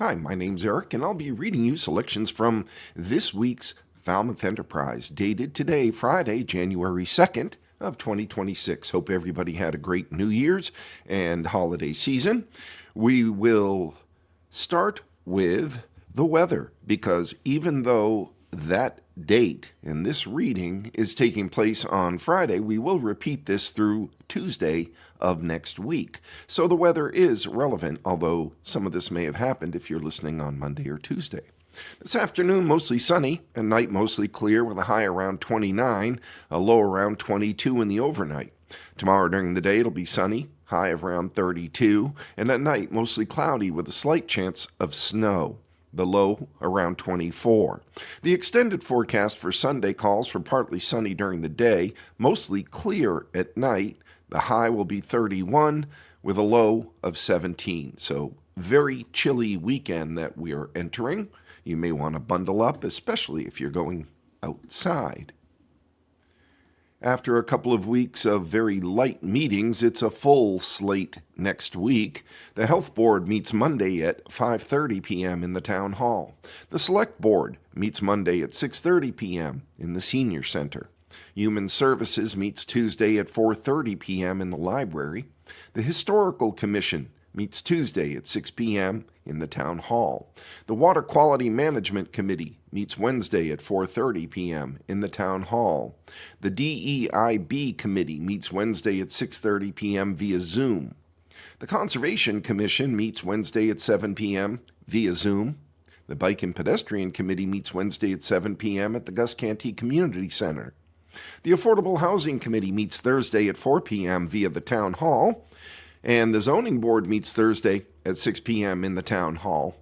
Hi, my name's Eric, and I'll be reading you selections from this week's Falmouth Enterprise, dated today, Friday, January 2nd of 2026. Hope everybody had a great New Year's and holiday season. We will start with the weather, because even though that date in this reading is taking place on Friday, we will repeat this through Tuesday of next week. So the weather is relevant, although some of this may have happened if you're listening on Monday or Tuesday. This afternoon, mostly sunny, and night mostly clear with a high around 29, a low around 22 in the overnight. Tomorrow during the day, it'll be sunny, high of around 32, and at night mostly cloudy with a slight chance of snow. The low around 24. The extended forecast for Sunday calls for partly sunny during the day, mostly clear at night. The high will be 31 with a low of 17. So very chilly weekend that we are entering. You may want to bundle up, especially if you're going outside. After a couple of weeks of very light meetings, it's a full slate next week. The Health Board meets Monday at 5:30 p.m. in the Town Hall. The Select Board meets Monday at 6:30 p.m. in the Senior Center. Human Services meets Tuesday at 4:30 p.m. in the library. The Historical Commission meets Tuesday at 6 p.m. in the Town Hall. The Water Quality Management Committee meets Wednesday at 4:30 p.m. in the Town Hall. The DEIB Committee meets Wednesday at 6:30 p.m. via Zoom. The Conservation Commission meets Wednesday at 7 p.m. via Zoom. The Bike and Pedestrian Committee meets Wednesday at 7 p.m. at the Gus Canty Community Center. The Affordable Housing Committee meets Thursday at 4 p.m. via the Town Hall. And the Zoning Board meets Thursday at 6 p.m. in the Town Hall.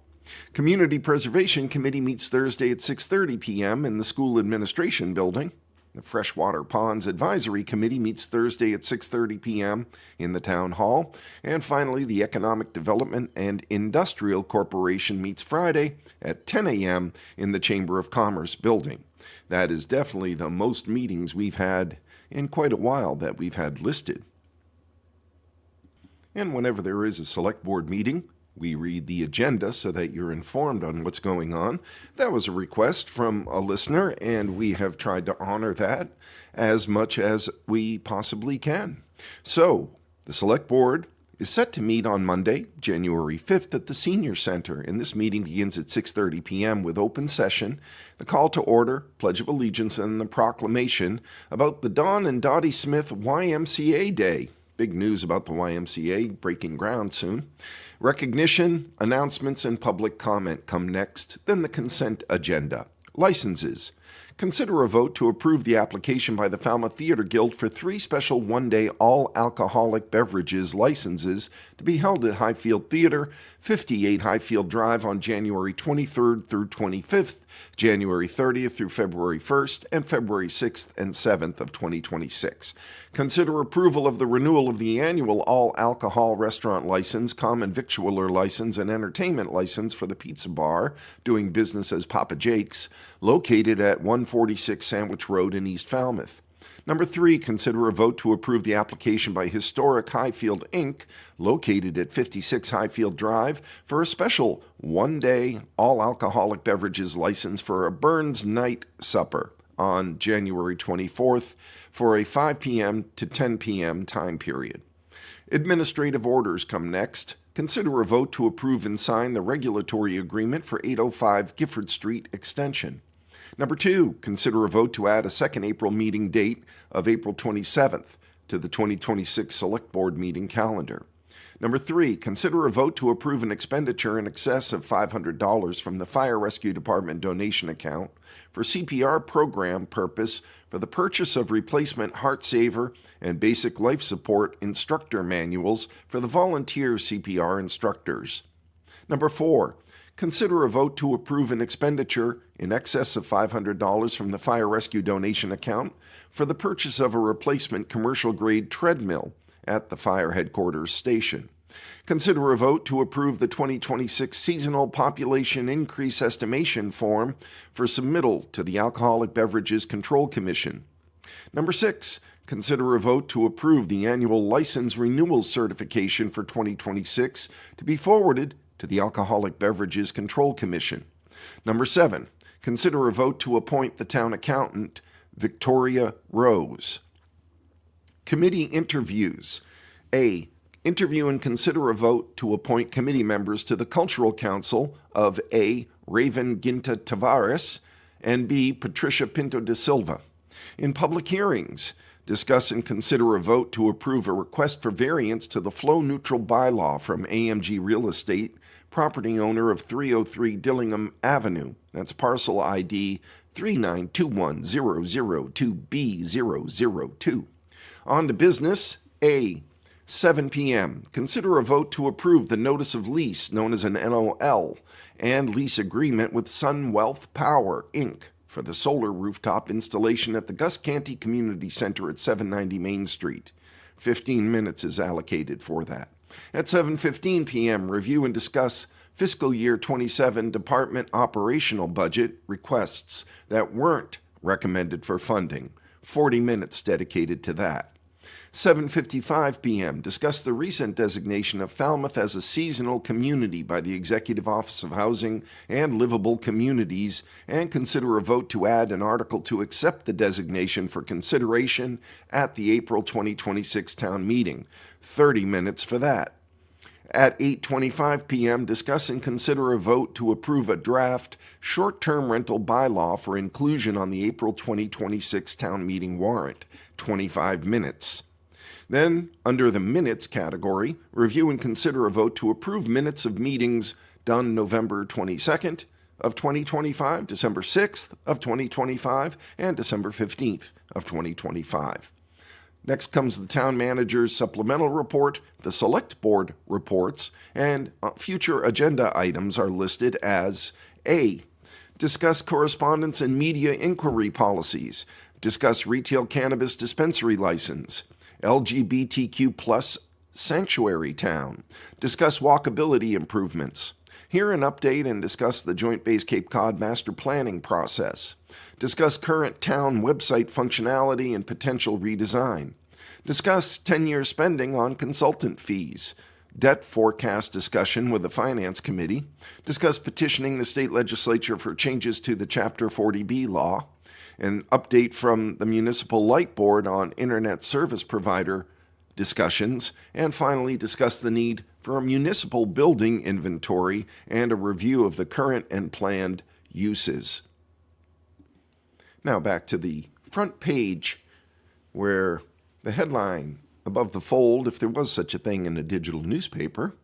Community Preservation Committee meets Thursday at 6:30 p.m. in the School Administration Building. The Freshwater Ponds Advisory Committee meets Thursday at 6:30 p.m. in the Town Hall. And finally, the Economic Development and Industrial Corporation meets Friday at 10 a.m. in the Chamber of Commerce Building. That is definitely the most meetings we've had in quite a while that we've had listed. And whenever there is a select board meeting, we read the agenda so that you're informed on what's going on. That was a request from a listener, and we have tried to honor that as much as we possibly can. So, the select board is set to meet on Monday, January 5th at the Senior Center, and this meeting begins at 6:30 p.m. with open session, the call to order, Pledge of Allegiance, and the proclamation about the Don and Dottie Smith YMCA Day. Big news about the YMCA breaking ground soon. Recognition, announcements, and public comment come next, then the consent agenda. Licenses. Consider a vote to approve the application by the Falmouth Theatre Guild for 3 special one-day all-alcoholic beverages licenses to be held at Highfield Theatre, 58 Highfield Drive on January 23rd through 25th, January 30th through February 1st, and February 6th and 7th of 2026. Consider approval of the renewal of the annual all-alcohol restaurant license, common victualler license, and entertainment license for the Pizza Bar, doing business as Papa Jake's, located at 146 Sandwich Road in East Falmouth. Number 3, consider a vote to approve the application by Historic Highfield, Inc., located at 56 Highfield Drive, for a special one-day all-alcoholic beverages license for a Burns Night Supper on January 24th for a 5 p.m. to 10 p.m. time period. Administrative orders come next. Consider a vote to approve and sign the regulatory agreement for 805 Gifford Street Extension. Number 2, consider a vote to add a second April meeting date of April 27th to the 2026 Select Board meeting calendar. Number 3, consider a vote to approve an expenditure in excess of $500 from the Fire Rescue Department donation account for CPR program purpose for the purchase of replacement heart saver and basic life support instructor manuals for the volunteer CPR instructors. Number 4, consider a vote to approve an expenditure in excess of $500 from the Fire Rescue donation account for the purchase of a replacement commercial-grade treadmill at the fire headquarters station. Consider a vote to approve the 2026 Seasonal Population Increase Estimation Form for submittal to the Alcoholic Beverages Control Commission. Number 6, consider a vote to approve the annual license renewal certification for 2026 to be forwarded to the Alcoholic Beverages Control Commission. Number 7, consider a vote to appoint the town accountant, Victoria Rose. Committee interviews. A. Interview and consider a vote to appoint committee members to the Cultural Council of A. Raven Ginta Tavares and B. Patricia Pinto de Silva. In public hearings, discuss and consider a vote to approve a request for variance to the flow-neutral bylaw from AMG Real Estate, property owner of 303 Dillingham Avenue. That's parcel ID 3921002B002. On to business. A. 7 p.m. Consider a vote to approve the notice of lease, known as an NOL, and lease agreement with Sun Wealth Power, Inc., for the solar rooftop installation at the Gus Canty Community Center at 790 Main Street. 15 minutes is allocated for that. At 7:15 p.m., review and discuss fiscal year 27 department operational budget requests that weren't recommended for funding. 40 minutes dedicated to that. 7:55 p.m., discuss the recent designation of Falmouth as a seasonal community by the Executive Office of Housing and Livable Communities, and consider a vote to add an article to accept the designation for consideration at the April 2026 town meeting. 30 minutes for that. At 8:25 p.m., discuss and consider a vote to approve a draft short-term rental bylaw for inclusion on the April 2026 town meeting warrant. 25 minutes. Then, under the minutes category, review and consider a vote to approve minutes of meetings done November 22nd of 2025, December 6th of 2025, and December 15th of 2025. Next comes the town manager's supplemental report, the select board reports, and future agenda items are listed as A. Discuss correspondence and media inquiry policies. Discuss retail cannabis dispensary license. LGBTQ plus sanctuary town. Discuss walkability improvements. Hear an update and discuss the Joint Base Cape Cod master planning process. Discuss current town website functionality and potential redesign. Discuss 10-year spending on consultant fees. Debt forecast discussion with the Finance Committee. Discuss petitioning the state legislature for changes to the Chapter 40B law. An update from the Municipal Light Board on Internet Service Provider discussions, and finally discuss the need for a municipal building inventory and a review of the current and planned uses. Now back to the front page, where the headline above the fold, if there was such a thing in a digital newspaper,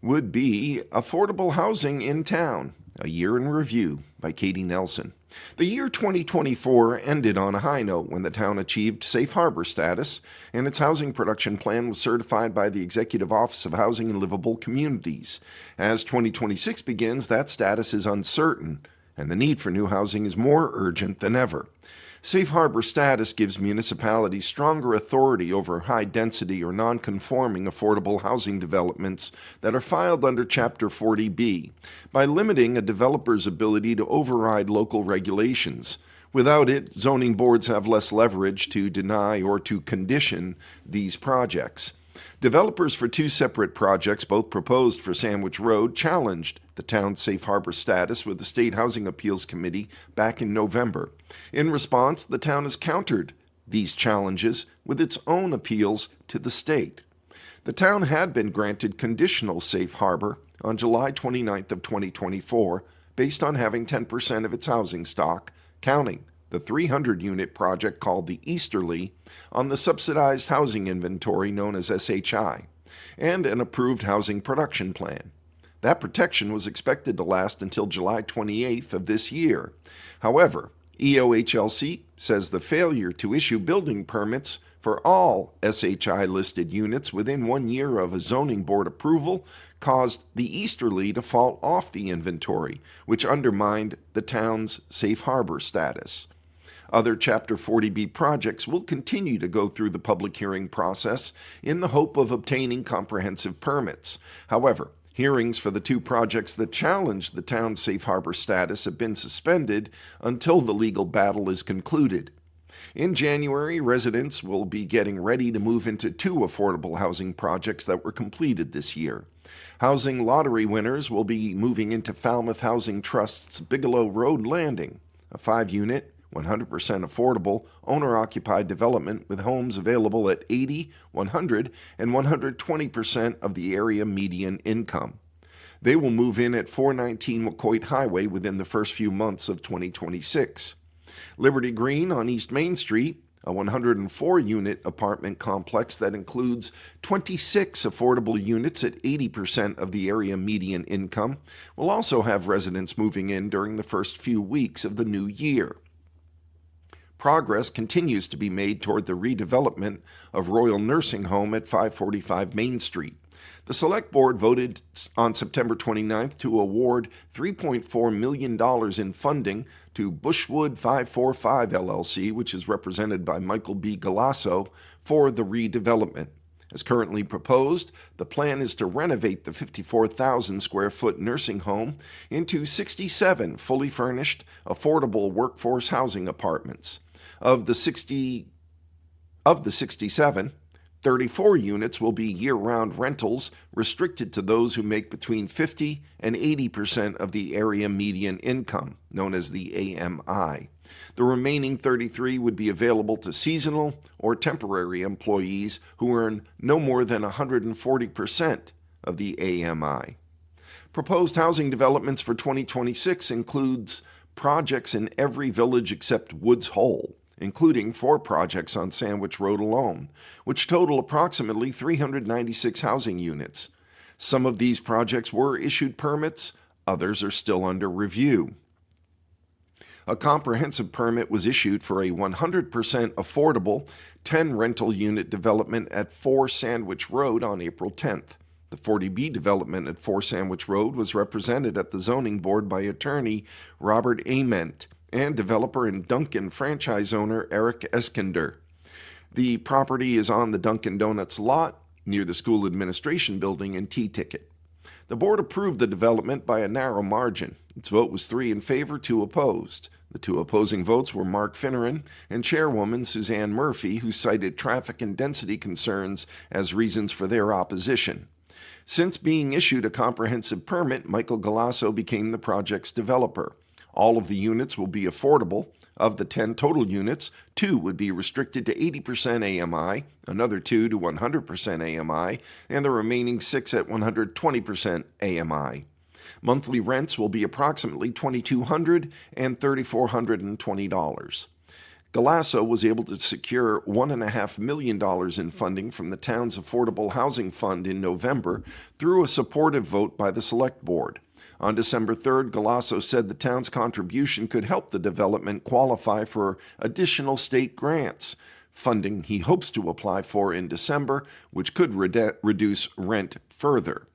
would be Affordable Housing in Town, a Year in Review by Katie Nelson. The year 2024 ended on a high note when the town achieved safe harbor status, and its housing production plan was certified by the Executive Office of Housing and Livable Communities. As 2026 begins, that status is uncertain, and the need for new housing is more urgent than ever. Safe harbor status gives municipalities stronger authority over high-density or non-conforming affordable housing developments that are filed under Chapter 40B by limiting a developer's ability to override local regulations. Without it, zoning boards have less leverage to deny or to condition these projects. Developers for two separate projects, both proposed for Sandwich Road, challenged the town's safe harbor status with the State Housing Appeals Committee back in November. In response, the town has countered these challenges with its own appeals to the state. The town had been granted conditional safe harbor on July 29th of 2024 based on having 10% of its housing stock, counting the 300-unit project called the Easterly, on the subsidized housing inventory known as SHI, and an approved housing production plan. That protection was expected to last until July 28th of this year. However, EOHLC says the failure to issue building permits for all SHI-listed units within 1 year of a zoning board approval caused the Easterly to fall off the inventory, which undermined the town's safe harbor status. Other Chapter 40B projects will continue to go through the public hearing process in the hope of obtaining comprehensive permits. However, hearings for the two projects that challenge the town's safe harbor status have been suspended until the legal battle is concluded. In January, residents will be getting ready to move into 2 affordable housing projects that were completed this year. Housing lottery winners will be moving into Falmouth Housing Trust's Bigelow Road Landing, a 5-unit, 100% affordable, owner-occupied development with homes available at 80, 100, and 120% of the area median income. They will move in at 419 McCoy Highway within the first few months of 2026. Liberty Green on East Main Street, a 104-unit apartment complex that includes 26 affordable units at 80% of the area median income, will also have residents moving in during the first few weeks of the new year. Progress continues to be made toward the redevelopment of Royal Nursing Home at 545 Main Street. The Select Board voted on September 29th to award $3.4 million in funding to Bushwood 545 LLC, which is represented by Michael B. Galasso, for the redevelopment. As currently proposed, the plan is to renovate the 54,000 square foot nursing home into 67 fully furnished, affordable workforce housing apartments. Of the 67, 34 units will be year-round rentals restricted to those who make between 50 and 80% of the area median income, known as the AMI. The remaining 33 would be available to seasonal or temporary employees who earn no more than 140% of the AMI. Proposed housing developments for 2026 includes projects in every village except Woods Hole, including 4 projects on Sandwich Road alone, which total approximately 396 housing units. Some of these projects were issued permits, others are still under review. A comprehensive permit was issued for a 100% affordable 10-rental unit development at 4 Sandwich Road on April 10th. The 40B development at 4 Sandwich Road was represented at the Zoning Board by attorney Robert Ament and developer and Dunkin' franchise owner Eric Eskinder. The property is on the Dunkin' Donuts lot near the school administration building in T-Ticket. The board approved the development by a narrow margin. Its vote was 3 in favor, 2 opposed. The 2 opposing votes were Mark Finneran and Chairwoman Suzanne Murphy, who cited traffic and density concerns as reasons for their opposition. Since being issued a comprehensive permit, Michael Galasso became the project's developer. All of the units will be affordable. Of the 10 total units, 2 would be restricted to 80% AMI, another 2 to 100% AMI, and the remaining 6 at 120% AMI. Monthly rents will be approximately $2,200 and $3,420. Galasso was able to secure $1.5 million in funding from the town's Affordable Housing Fund in November through a supportive vote by the Select Board. On December 3rd, Galasso said the town's contribution could help the development qualify for additional state grants, funding he hopes to apply for in December, which could reduce rent further.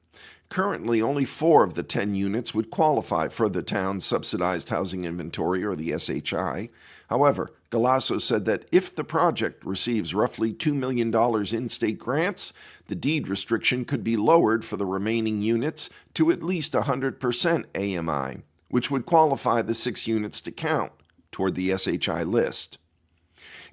Currently, only 4 of the 10 units would qualify for the town's subsidized housing inventory, or the SHI. However, Galasso said that if the project receives roughly $2 million in state grants, the deed restriction could be lowered for the remaining units to at least 100% AMI, which would qualify the 6 units to count toward the SHI list.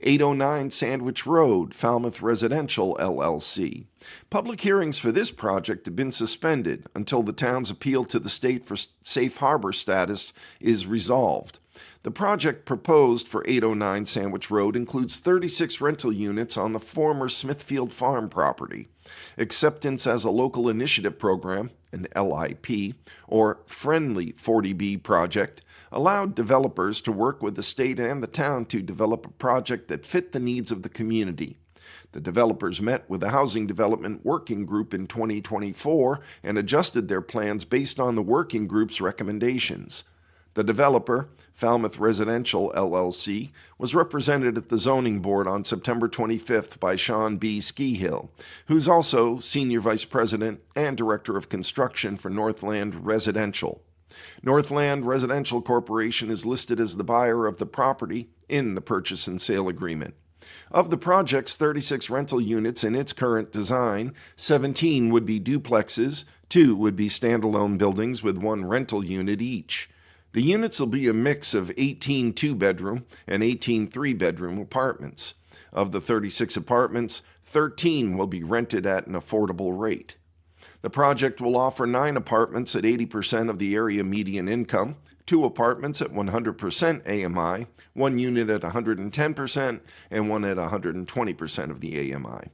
809 Sandwich Road, Falmouth Residential, LLC. Public hearings for this project have been suspended until the town's appeal to the state for safe harbor status is resolved. The project proposed for 809 Sandwich Road includes 36 rental units on the former Smithfield Farm property. Acceptance as a local initiative program, an LIP, or Friendly 40B project, allowed developers to work with the state and the town to develop a project that fit the needs of the community. The developers met with the Housing Development Working Group in 2024 and adjusted their plans based on the working group's recommendations. The developer, Falmouth Residential, LLC, was represented at the Zoning Board on September 25th by Sean B. Skihill, who's also Senior Vice President and Director of Construction for Northland Residential. Northland Residential Corporation is listed as the buyer of the property in the purchase and sale agreement. Of the project's 36 rental units in its current design, 17 would be duplexes, 2 would be standalone buildings with 1 rental unit each. The units will be a mix of 18 two-bedroom and 18 three-bedroom apartments. Of the 36 apartments, 13 will be rented at an affordable rate. The project will offer 9 apartments at 80% of the area median income, 2 apartments at 100% AMI, 1 unit at 110%, and 1 at 120% of the AMI.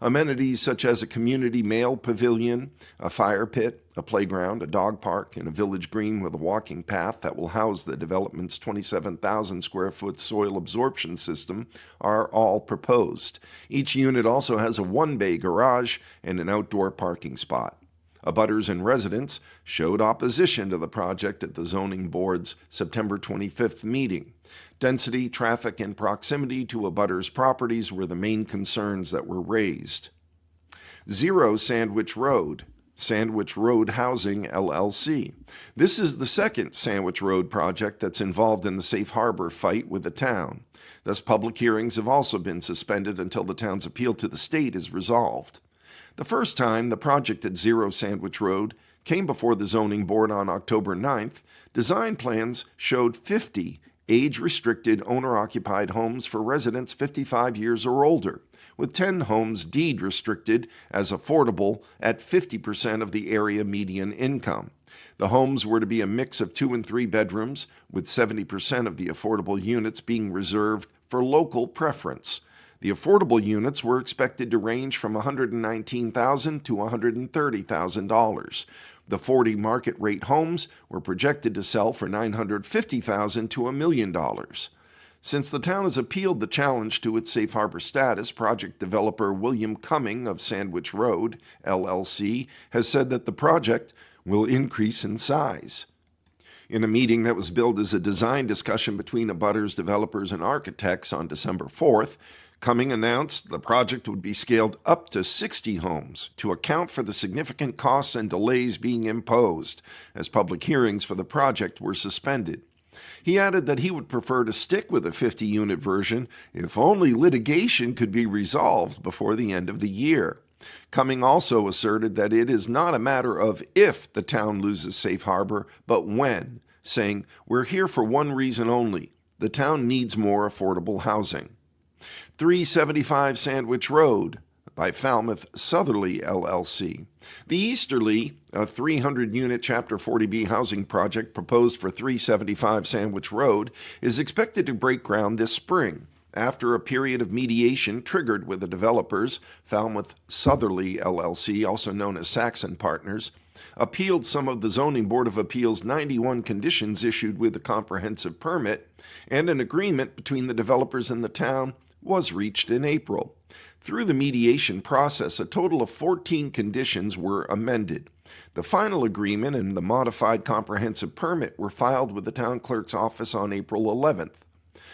Amenities such as a community mail pavilion, a fire pit, a playground, a dog park, and a village green with a walking path that will house the development's 27,000 square foot soil absorption system are all proposed. Each unit also has a 1-bay garage and an outdoor parking spot. Abutters and residents showed opposition to the project at the Zoning Board's September 25th meeting. Density, traffic, and proximity to abutters' properties were the main concerns that were raised. 0 Sandwich Road, Sandwich Road Housing, LLC. This is the second Sandwich Road project that's involved in the safe harbor fight with the town. Thus, public hearings have also been suspended until the town's appeal to the state is resolved. The first time the project at 0 Sandwich Road came before the Zoning Board on October 9th, design plans showed 50 age-restricted owner-occupied homes for residents 55 years or older, with 10 homes deed-restricted as affordable at 50% of the area median income. The homes were to be a mix of 2 and 3 bedrooms, with 70% of the affordable units being reserved for local preference. The affordable units were expected to range from $119,000 to $130,000. The 40 market-rate homes were projected to sell for $950,000 to $1 million. Since the town has appealed the challenge to its safe harbor status, project developer William Cumming of Sandwich Road, LLC, has said that the project will increase in size. In a meeting that was billed as a design discussion between abutters, developers, and architects on December 4th, Cumming announced the project would be scaled up to 60 homes to account for the significant costs and delays being imposed, as public hearings for the project were suspended. He added that he would prefer to stick with a 50-unit version if only litigation could be resolved before the end of the year. Cumming also asserted that it is not a matter of if the town loses safe harbor, but when, saying, "We're here for one reason only. The town needs more affordable housing." 375 Sandwich Road by Falmouth Southerly, LLC. The Easterly, a 300-unit Chapter 40B housing project proposed for 375 Sandwich Road, is expected to break ground this spring, after a period of mediation triggered with the developers. Falmouth Southerly, LLC, also known as Saxon Partners, appealed some of the Zoning Board of Appeals' 91 conditions issued with the comprehensive permit, and an agreement between the developers and the town was reached in April. Through the mediation process, a total of 14 conditions were amended. The final agreement and the modified comprehensive permit were filed with the town clerk's office on April 11th.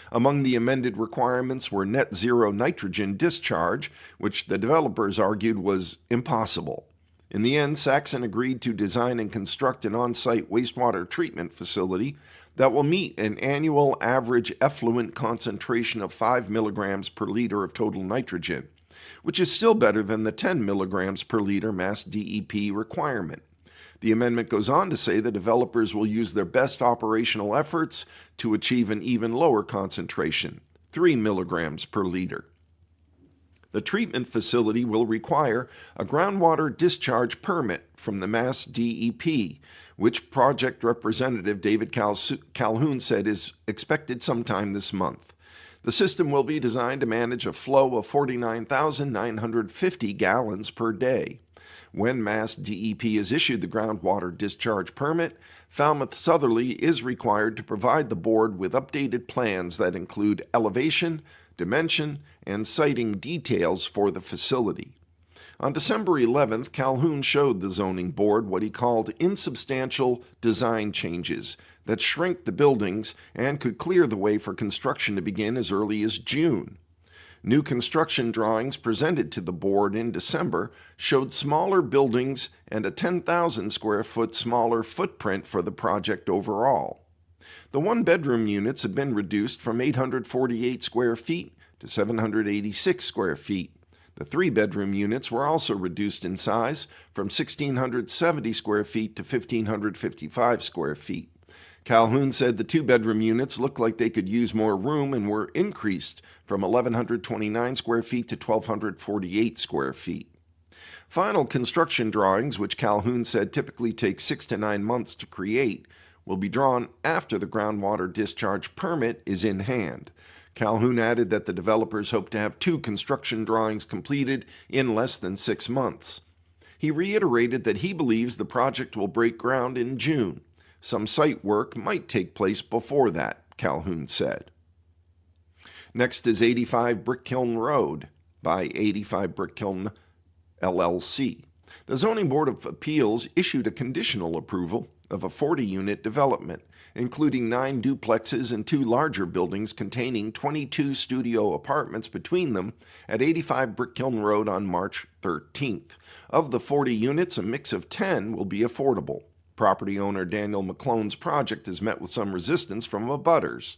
Among the amended requirements were net zero nitrogen discharge, which the developers argued was impossible. In the end, Saxon agreed to design and construct an on-site wastewater treatment facility that will meet an annual average effluent concentration of 5 milligrams per liter of total nitrogen, which is still better than the 10 milligrams per liter Mass DEP requirement. The amendment goes on to say the developers will use their best operational efforts to achieve an even lower concentration, 3 milligrams per liter. The treatment facility will require a groundwater discharge permit from the Mass DEP, which project representative David Calhoun said is expected sometime this month. The system will be designed to manage a flow of 49,950 gallons per day. When Mass DEP has issued the groundwater discharge permit, Falmouth Southerly is required to provide the board with updated plans that include elevation, dimension, and siting details for the facility. On December 11th, Calhoun showed the zoning board what he called insubstantial design changes that shrink the buildings and could clear the way for construction to begin as early as June. New construction drawings presented to the board in December showed smaller buildings and a 10,000 square foot smaller footprint for the project overall. The one-bedroom units have been reduced from 848 square feet to 786 square feet. The three-bedroom units were also reduced in size from 1,670 square feet to 1,555 square feet. Calhoun said the two-bedroom units looked like they could use more room and were increased from 1,129 square feet to 1,248 square feet. Final construction drawings, which Calhoun said typically take 6 to 9 months to create, will be drawn after the groundwater discharge permit is in hand. Calhoun added that the developers hope to have 2 construction drawings completed in less than 6 months. He reiterated that he believes the project will break ground in June. Some site work might take place before that, Calhoun said. Next is 85 Brick Kiln Road by 85 Brick Kiln LLC. The Zoning Board of Appeals issued a conditional approval of a 40-unit development, including 9 duplexes and 2 larger buildings containing 22 studio apartments between them at 85 Brick Kiln Road on March 13th. Of the 40 units, a mix of 10 will be affordable. Property owner Daniel McClone's project has met with some resistance from abutters.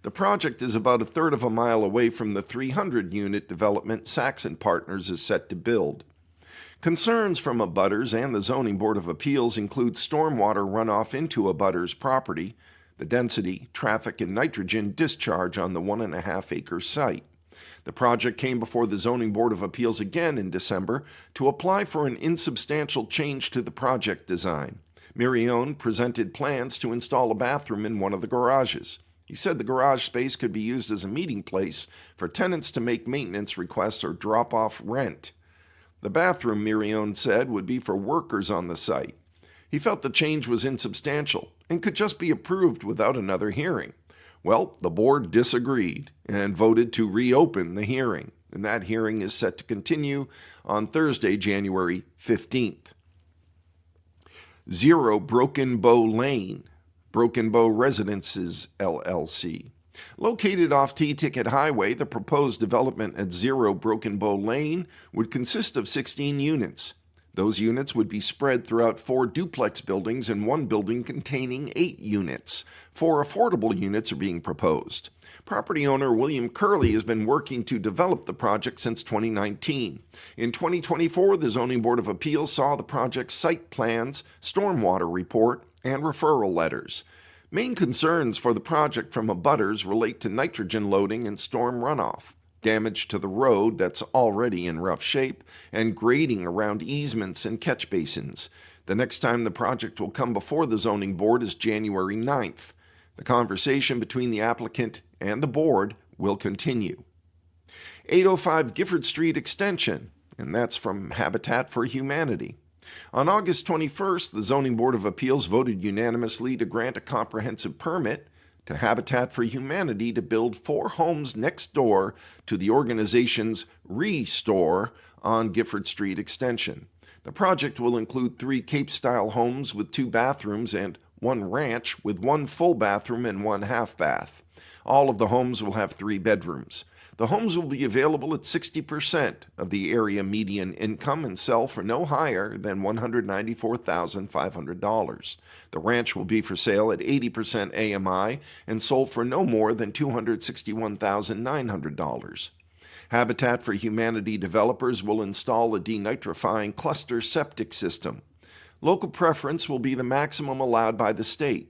The project is about a third of a mile away from the 300-unit development Saxon Partners is set to build. Concerns from abutters and the Zoning Board of Appeals include stormwater runoff into abutters' property, the density, traffic, and nitrogen discharge on the 1.5-acre site. The project came before the Zoning Board of Appeals again in December to apply for an insubstantial change to the project design. Mirione presented plans to install a bathroom in one of the garages. He said the garage space could be used as a meeting place for tenants to make maintenance requests or drop off rent. The bathroom, Mirione said, would be for workers on the site. He felt the change was insubstantial and could just be approved without another hearing. Well, the board disagreed and voted to reopen the hearing, and that hearing is set to continue on Thursday, January 15th. 0 Broken Bow Lane, Broken Bow Residences, LLC. Located off T-Ticket Highway, the proposed development at 0 Broken Bow Lane would consist of 16 units. Those units would be spread throughout 4 duplex buildings and 1 building containing 8 units. 4 affordable units are being proposed. Property owner William Curley has been working to develop the project since 2019. In 2024, the Zoning Board of Appeals saw the project's site plans, stormwater report, and referral letters. Main concerns for the project from abutters relate to nitrogen loading and storm runoff, damage to the road that's already in rough shape, and grading around easements and catch basins. The next time the project will come before the Zoning Board is January 9th. The conversation between the applicant and the board will continue. 805 Gifford Street Extension, and that's from Habitat for Humanity. On August 21st, the Zoning Board of Appeals voted unanimously to grant a comprehensive permit to Habitat for Humanity to build 4 homes next door to the organization's Restore on Gifford Street Extension. The project will include 3 Cape-style homes with 2 bathrooms and 1 ranch with 1 full bathroom and 1 half bath. All of the homes will have 3 bedrooms. The homes will be available at 60% of the area median income and sell for no higher than $194,500. The ranch will be for sale at 80% AMI and sold for no more than $261,900. Habitat for Humanity developers will install a denitrifying cluster septic system. Local preference will be the maximum allowed by the state.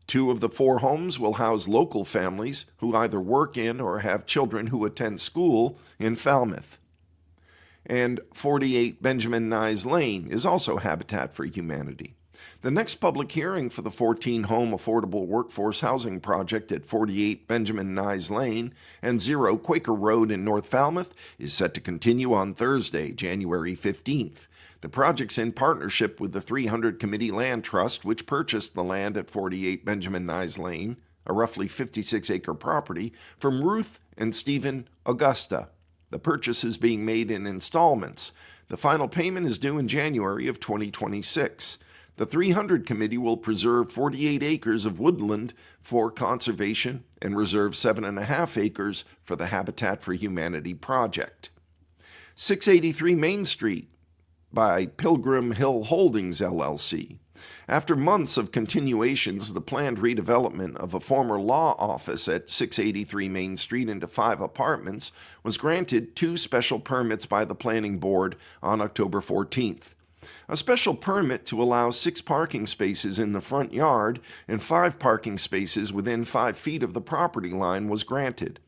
2 of the 4 homes will house local families who either work in or have children who attend school in Falmouth. And 48 Benjamin Nye Lane is also Habitat for Humanity. The next public hearing for the 14-home affordable workforce housing project at 48 Benjamin Nye Lane and 0 Quaker Road in North Falmouth is set to continue on Thursday, January 15th. The project's in partnership with the 300 Committee Land Trust, which purchased the land at 48 Benjamin Nye Lane, a roughly 56-acre property, from Ruth and Stephen Augusta. The purchase is being made in installments. The final payment is due in January of 2026. The 300 Committee will preserve 48 acres of woodland for conservation and reserve 7.5 acres for the Habitat for Humanity project. 683 Main Street by Pilgrim Hill Holdings, LLC. After months of continuations, the planned redevelopment of a former law office at 683 Main Street into 5 apartments was granted 2 special permits by the Planning Board on October 14th. A special permit to allow 6 parking spaces in the front yard and 5 parking spaces within 5 feet of the property line was granted.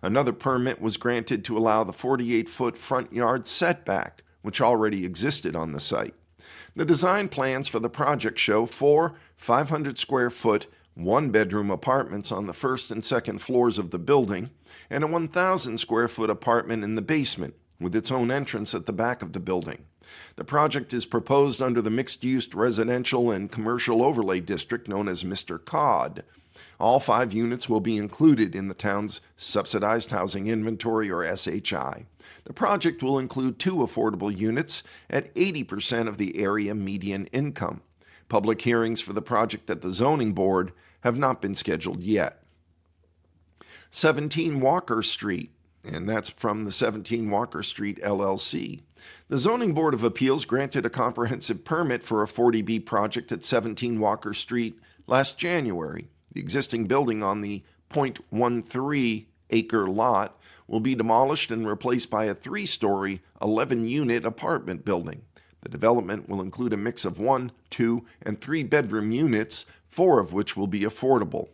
Another permit was granted to allow the 48-foot front yard setback, which already existed on the site. The design plans for the project show 4 500-square-foot, 1-bedroom apartments on the first and second floors of the building, and a 1,000-square-foot apartment in the basement, with its own entrance at the back of the building. The project is proposed under the mixed-use residential and commercial overlay district known as Mr. Cod. All 5 units will be included in the town's Subsidized Housing Inventory, or SHI. The project will include 2 affordable units at 80% of the area median income. Public hearings for the project at the Zoning Board have not been scheduled yet. 17 Walker Street, and that's from the 17 Walker Street LLC. The Zoning Board of Appeals granted a comprehensive permit for a 40B project at 17 Walker Street last January. The existing building on the .13-acre lot will be demolished and replaced by a 3-story, 11-unit apartment building. The development will include a mix of 1, 2, and 3-bedroom units, 4 of which will be affordable.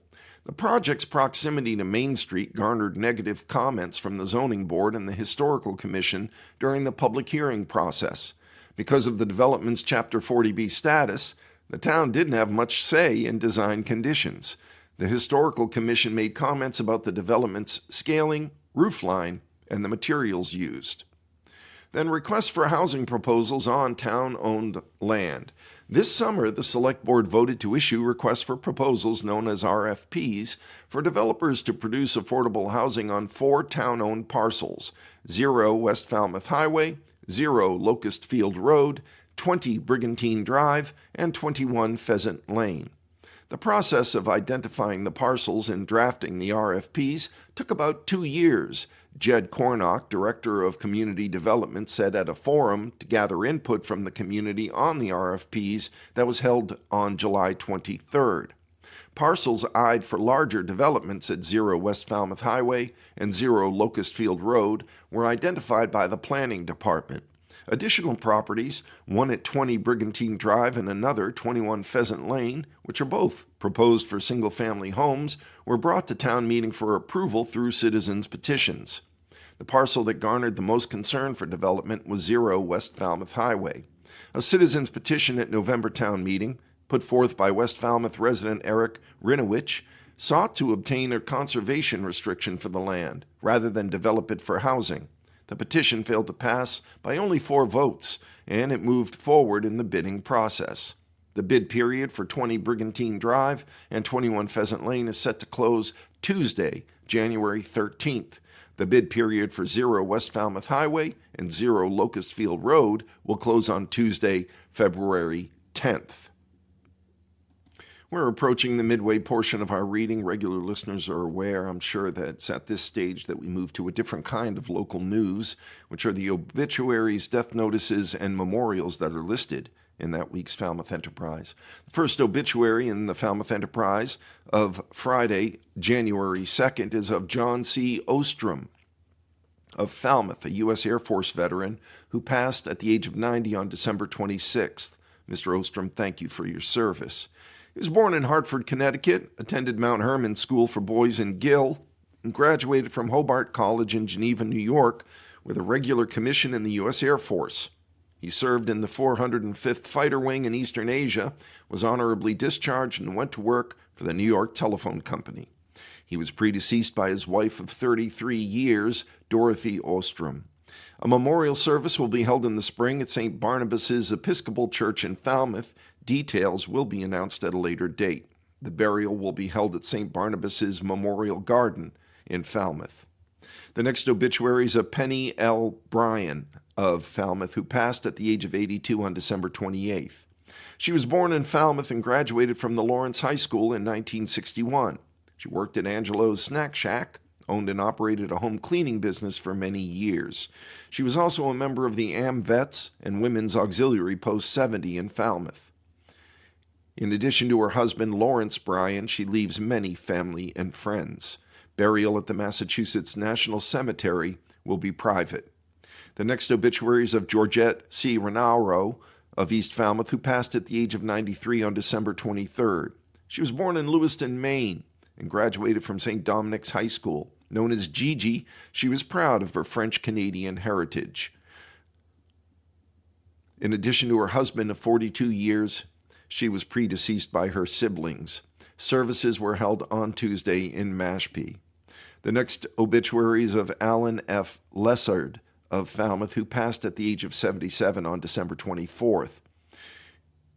The project's proximity to Main Street garnered negative comments from the Zoning Board and the Historical Commission during the public hearing process. Because of the development's Chapter 40B status, the town didn't have much say in design conditions. The Historical Commission made comments about the development's scaling, roofline, and the materials used. Then requests for housing proposals on town-owned land. This summer, the Select Board voted to issue requests for proposals known as RFPs for developers to produce affordable housing on 4 town-owned parcels: 0 West Falmouth Highway, 0 Locust Field Road, 20 Brigantine Drive, and 21 Pheasant Lane. The process of identifying the parcels and drafting the RFPs took about 2 years. Jed Cornock, Director of Community Development, said at a forum to gather input from the community on the RFPs that was held on July 23rd. Parcels eyed for larger developments at 0 West Falmouth Highway and 0 Locust Field Road were identified by the Planning Department. Additional properties, one at 20 Brigantine Drive and another 21 Pheasant Lane, which are both proposed for single-family homes, were brought to town meeting for approval through citizens' petitions. The parcel that garnered the most concern for development was 0 West Falmouth Highway. A citizens' petition at November town meeting, put forth by West Falmouth resident Eric Rinowich, sought to obtain a conservation restriction for the land, rather than develop it for housing. The petition failed to pass by only 4 votes, and it moved forward in the bidding process. The bid period for 20 Brigantine Drive and 21 Pheasant Lane is set to close Tuesday, January 13th. The bid period for 0 West Falmouth Highway and 0 Locust Field Road will close on Tuesday, February 10th. We're approaching the midway portion of our reading. Regular listeners are aware, I'm sure, that it's at this stage that we move to a different kind of local news, which are the obituaries, death notices, and memorials that are listed in that week's Falmouth Enterprise. The first obituary in the Falmouth Enterprise of Friday, January 2nd, is of John C. Ostrom of Falmouth, a U.S. Air Force veteran who passed at the age of 90 on December 26th. Mr. Ostrom, thank you for your service. He was born in Hartford, Connecticut, attended Mount Hermon School for Boys in Gill, and graduated from Hobart College in Geneva, New York, with a regular commission in the U.S. Air Force. He served in the 405th Fighter Wing in Eastern Asia, was honorably discharged, and went to work for the New York Telephone Company. He was predeceased by his wife of 33 years, Dorothy Ostrom. A memorial service will be held in the spring at St. Barnabas's Episcopal Church in Falmouth. Details will be announced at a later date. The burial will be held at St. Barnabas's Memorial Garden in Falmouth. The next obituary is of Penny L. Bryan of Falmouth, who passed at the age of 82 on December 28th. She was born in Falmouth and graduated from the Lawrence High School in 1961. She worked at Angelo's Snack Shack, owned and operated a home cleaning business for many years. She was also a member of the AmVets and Women's Auxiliary Post 70 in Falmouth. In addition to her husband, Lawrence Bryan, she leaves many family and friends. Burial at the Massachusetts National Cemetery will be private. The next obituary is of Georgette C. Renauro of East Falmouth, who passed at the age of 93 on December 23rd. She was born in Lewiston, Maine, and graduated from St. Dominic's High School. Known as Gigi, she was proud of her French-Canadian heritage. In addition to her husband of 42 years, she was predeceased by her siblings. Services were held on Tuesday in Mashpee. The next obituary is of Alan F. Lessard of Falmouth, who passed at the age of 77 on December 24th.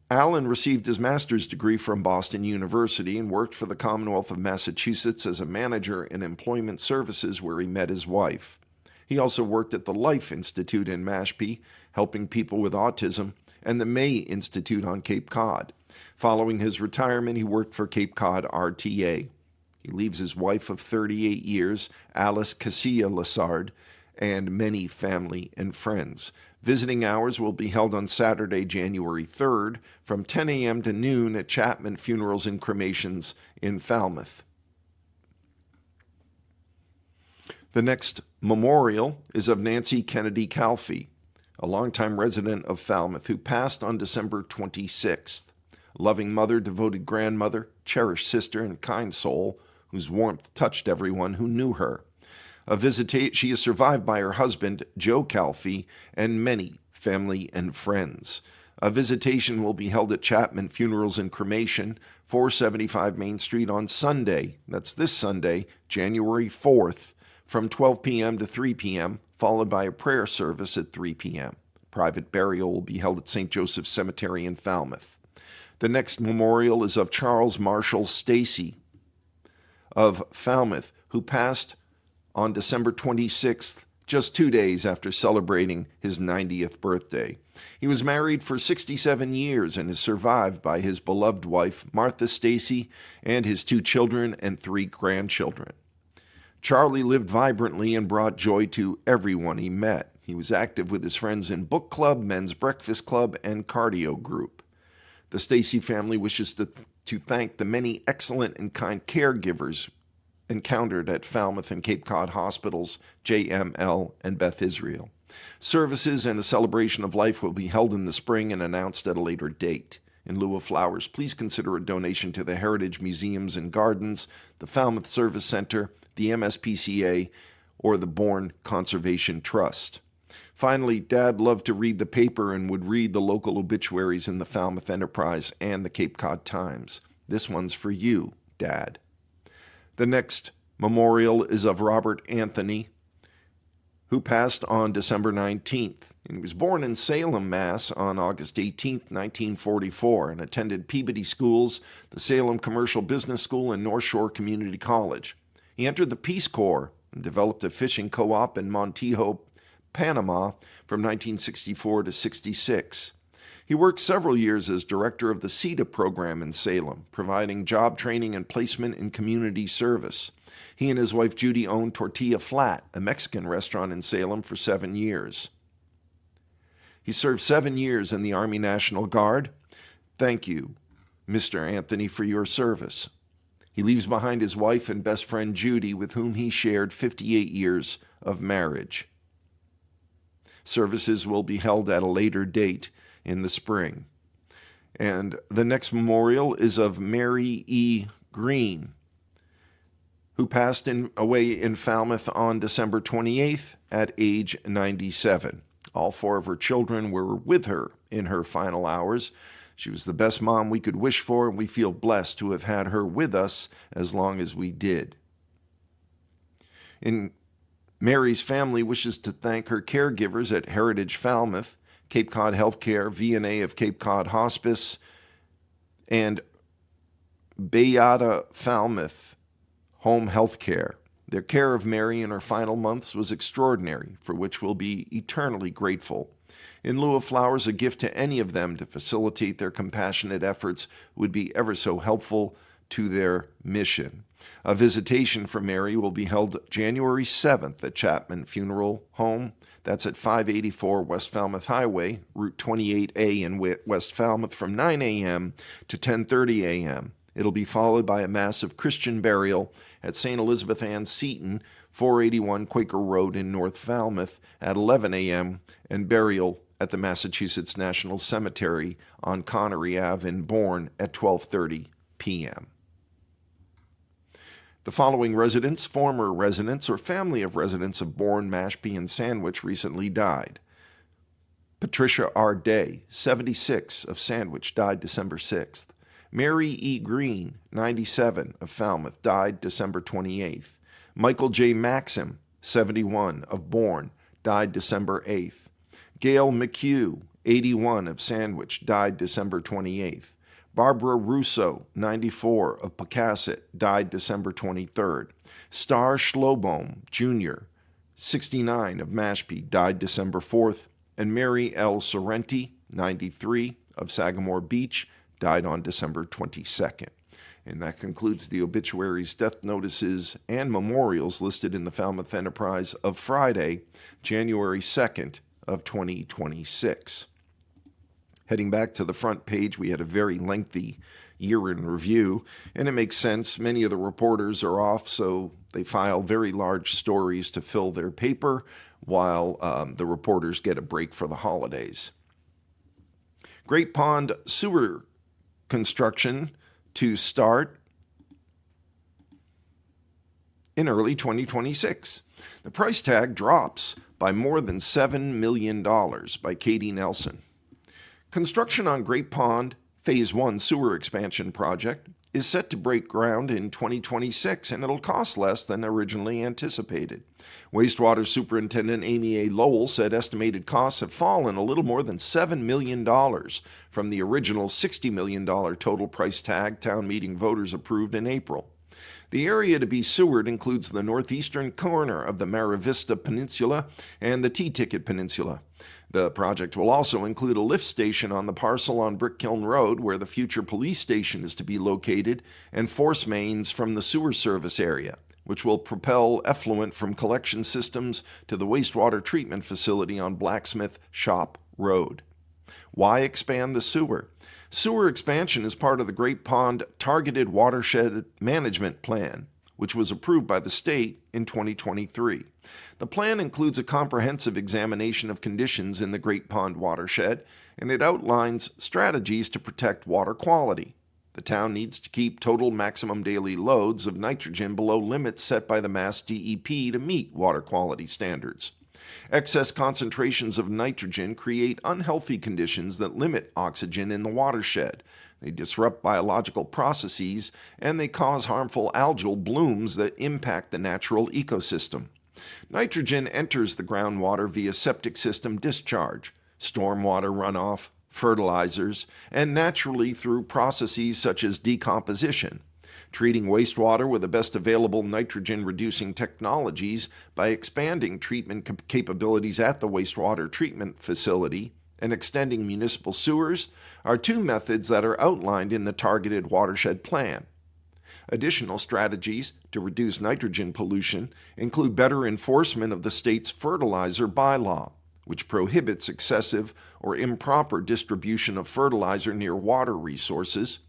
Alan received his master's degree from Boston University and worked for the Commonwealth of Massachusetts as a manager in employment services, where he met his wife. He also worked at the Life Institute in Mashpee, helping people with autism, and the May Institute on Cape Cod. Following his retirement, he worked for Cape Cod RTA. He leaves his wife of 38 years, Alice Casilla Lessard, and many family and friends. Visiting hours will be held on Saturday, January 3rd, from 10 a.m. to noon at Chapman Funerals and Cremations in Falmouth. The next memorial is of Nancy Kennedy Calfee, a longtime resident of Falmouth who passed on December 26th. Loving mother, devoted grandmother, cherished sister, and kind soul whose warmth touched everyone who knew her. She is survived by her husband, Joe Calfee, and many family and friends. A visitation will be held at Chapman Funerals and Cremation, 475 Main Street on Sunday. That's this Sunday, January 4th, from 12 p.m. to 3 p.m., followed by a prayer service at 3 p.m. Private burial will be held at St. Joseph's Cemetery in Falmouth. The next memorial is of Charles Marshall Stacy of Falmouth, who passed on December 26th, just 2 days after celebrating his 90th birthday. He was married for 67 years and is survived by his beloved wife, Martha Stacy, and his 2 children and 3 grandchildren. Charlie lived vibrantly and brought joy to everyone he met. He was active with his friends in book club, men's breakfast club, and cardio group. The Stacy family wishes to thank the many excellent and kind caregivers encountered at Falmouth and Cape Cod hospitals, JML, and Beth Israel. Services and a celebration of life will be held in the spring and announced at a later date. In lieu of flowers, please consider a donation to the Heritage Museums and Gardens, the Falmouth Service Center, the MSPCA, or the Bourne Conservation Trust. Finally, Dad loved to read the paper and would read the local obituaries in the Falmouth Enterprise and the Cape Cod Times. This one's for you, Dad. The next memorial is of Robert Anthony, who passed on December 19th. He was born in Salem, Mass. on August 18, 1944, and attended Peabody Schools, the Salem Commercial Business School, and North Shore Community College. He entered the Peace Corps and developed a fishing co-op in Montijo, Panama from 1964 to 66. He worked several years as director of the CETA program in Salem, providing job training and placement in community service. He and his wife Judy owned Tortilla Flat, a Mexican restaurant in Salem, for 7 years. He served 7 years in the Army National Guard. Thank you, Mr. Anthony, for your service. He leaves behind his wife and best friend Judy, with whom he shared 58 years of marriage. Services will be held at a later date in the spring. And the next memorial is of Mary E. Green, who passed away in Falmouth on December 28th at age 97. All 4 of her children were with her in her final hours. She was the best mom we could wish for, and we feel blessed to have had her with us as long as we did. Mary's family wishes to thank her caregivers at Heritage Falmouth, Cape Cod Healthcare, VNA of Cape Cod Hospice, and Beata Falmouth Home Healthcare. Their care of Mary in her final months was extraordinary, for which we'll be eternally grateful. In lieu of flowers, a gift to any of them to facilitate their compassionate efforts would be ever so helpful to their mission. A visitation for Mary will be held January 7th at Chapman Funeral Home. That's at 584 West Falmouth Highway, Route 28A in West Falmouth, from 9 a.m. to 10:30 a.m. It'll be followed by a massive Christian burial at St. Elizabeth Ann Seton, 481 Quaker Road in North Falmouth at 11 a.m., and burial at the Massachusetts National Cemetery on Connery Ave in Bourne at 12:30 p.m. The following residents, former residents, or family of residents of Bourne, Mashpee, and Sandwich recently died. Patricia R. Day, 76, of Sandwich, died December 6th. Mary E. Green, 97, of Falmouth, died December 28th. Michael J. Maxim, 71, of Bourne, died December 8th. Gail McHugh, 81, of Sandwich, died December 28th. Barbara Russo, 94, of Pocasset, died December 23rd. Star Schlobohm, Jr., 69, of Mashpee, died December 4th. And Mary L. Sorrenti, 93, of Sagamore Beach, died on December 22nd. And that concludes the obituaries, death notices, and memorials listed in the Falmouth Enterprise of Friday, January 2nd of 2026. Heading back to the front page, we had a very lengthy year in review, and it makes sense. Many of the reporters are off, so they file very large stories to fill their paper while the reporters get a break for the holidays. Great Pond sewer construction to start in early 2026. The price tag drops by more than $7 million by Katie Nelson. Construction on Great Pond Phase 1 sewer expansion project is set to break ground in 2026, and it'll cost less than originally anticipated. Wastewater Superintendent Amy A. Lowell said estimated costs have fallen a little more than $7 million from the original $60 million total price tag town meeting voters approved in April. The area to be sewered includes the northeastern corner of the Mara Vista Peninsula and the T-Ticket Peninsula. The project will also include a lift station on the parcel on Brickkiln Road, where the future police station is to be located, and force mains from the sewer service area, which will propel effluent from collection systems to the wastewater treatment facility on Blacksmith Shop Road. Why expand the sewer? Sewer expansion is part of the Great Pond Targeted Watershed Management Plan, which was approved by the state in 2023. The plan includes a comprehensive examination of conditions in the Great Pond watershed, and it outlines strategies to protect water quality. The town needs to keep total maximum daily loads of nitrogen below limits set by the Mass DEP to meet water quality standards. Excess concentrations of nitrogen create unhealthy conditions that limit oxygen in the watershed. They disrupt biological processes, and they cause harmful algal blooms that impact the natural ecosystem. Nitrogen enters the groundwater via septic system discharge, stormwater runoff, fertilizers, and naturally through processes such as decomposition. Treating wastewater with the best available nitrogen-reducing technologies by expanding treatment capabilities at the wastewater treatment facility and extending municipal sewers are two methods that are outlined in the Targeted Watershed Plan. Additional strategies to reduce nitrogen pollution include better enforcement of the state's fertilizer bylaw, which prohibits excessive or improper distribution of fertilizer near water resources,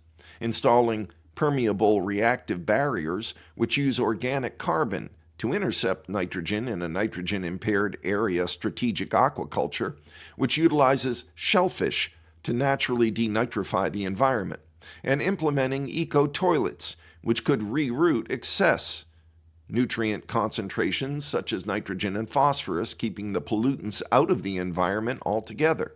installing permeable reactive barriers which use organic carbon to intercept nitrogen in a nitrogen-impaired area strategic aquaculture, which utilizes shellfish to naturally denitrify the environment, and implementing eco-toilets, which could reroute excess nutrient concentrations such as nitrogen and phosphorus, keeping the pollutants out of the environment altogether.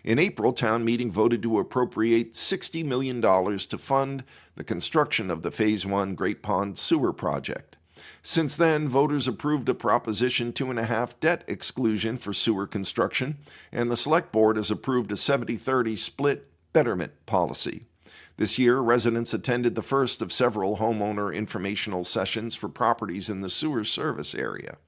In April, town meeting voted to appropriate $60 million to fund the construction of the Phase 1 Great Pond Sewer Project. Since then, voters approved a Proposition 2.5 debt exclusion for sewer construction, and the Select Board has approved a 70-30 split betterment policy. This year, residents attended the first of several homeowner informational sessions for properties in the sewer service area.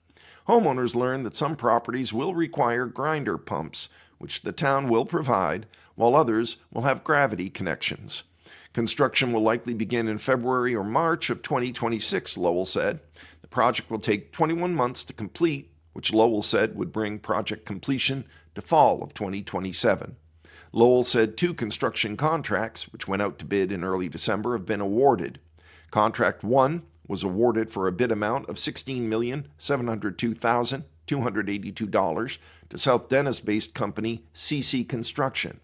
Homeowners learned that some properties will require grinder pumps, which the town will provide, while others will have gravity connections. Construction will likely begin in February or March of 2026, Lowell said. The project will take 21 months to complete, which Lowell said would bring project completion to fall of 2027. Lowell said 2 construction contracts, which went out to bid in early December, have been awarded. Contract 1 was awarded for a bid amount of $16,702,000, $282, to South Dennis-based company CC Construction.